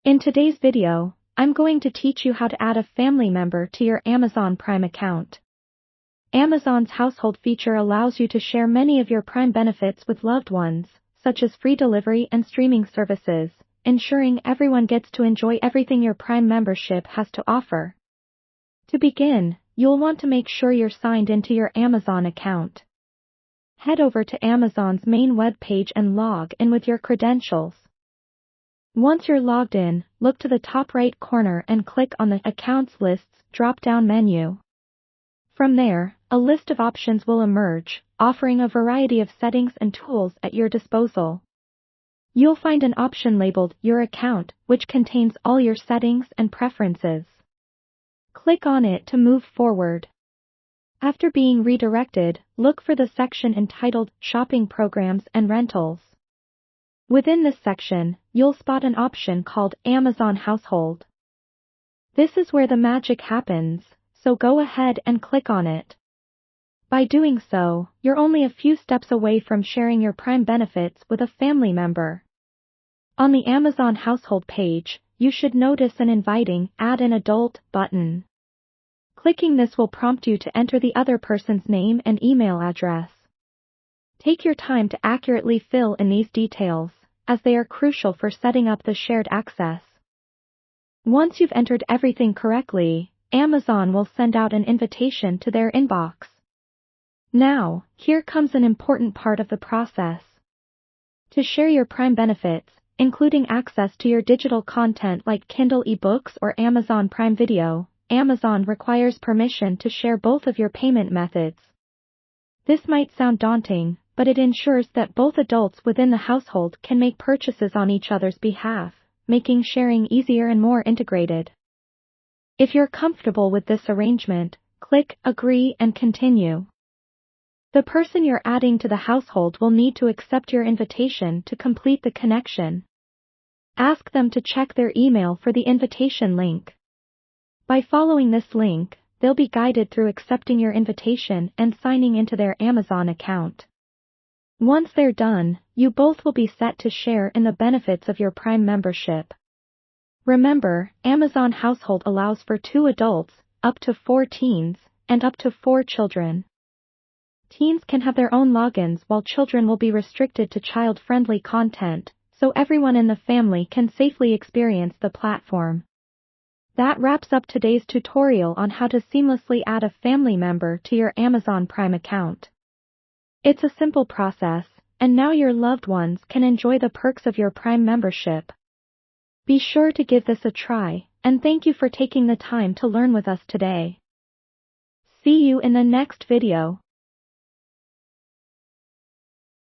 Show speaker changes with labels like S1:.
S1: In today's video, I'm going to teach you how to add a family member to your Amazon Prime account. Amazon's household feature allows you to share many of your Prime benefits with loved ones, such as free delivery and streaming services, ensuring everyone gets to enjoy everything your Prime membership has to offer. To begin, you'll want to make sure you're signed into your Amazon account. Head over to Amazon's main web page and log in with your credentials. Once you're logged in, look to the top right corner and click on the Accounts Lists drop-down menu. From there, a list of options will emerge, offering a variety of settings and tools at your disposal. You'll find an option labeled Your Account, which contains all your settings and preferences. Click on it to move forward. After being redirected, look for the section entitled Shopping Programs and Rentals. Within this section, you'll spot an option called Amazon Household. This is where the magic happens, so go ahead and click on it. By doing so, you're only a few steps away from sharing your Prime benefits with a family member. On the Amazon Household page, you should notice an inviting Add an Adult button. Clicking this will prompt you to enter the other person's name and email address. Take your time to accurately fill in these details, as they are crucial for setting up the shared access. Once you've entered everything correctly, Amazon will send out an invitation to their inbox. Now, here comes an important part of the process. To share your Prime benefits, including access to your digital content like Kindle eBooks or Amazon Prime Video, Amazon requires permission to share both of your payment methods. This might sound daunting, but it ensures that both adults within the household can make purchases on each other's behalf, making sharing easier and more integrated. If you're comfortable with this arrangement, click Agree and Continue. The person you're adding to the household will need to accept your invitation to complete the connection. Ask them to check their email for the invitation link. By following this link, they'll be guided through accepting your invitation and signing into their Amazon account. Once they're done, you both will be set to share in the benefits of your Prime membership. Remember, Amazon Household allows for 2 adults, up to 4 teens, and up to 4 children. Teens can have their own logins while children will be restricted to child-friendly content, so everyone in the family can safely experience the platform. That wraps up today's tutorial on how to seamlessly add a family member to your Amazon Prime account. It's a simple process, and now your loved ones can enjoy the perks of your Prime membership. Be sure to give this a try, and thank you for taking the time to learn with us today. See you in the next video.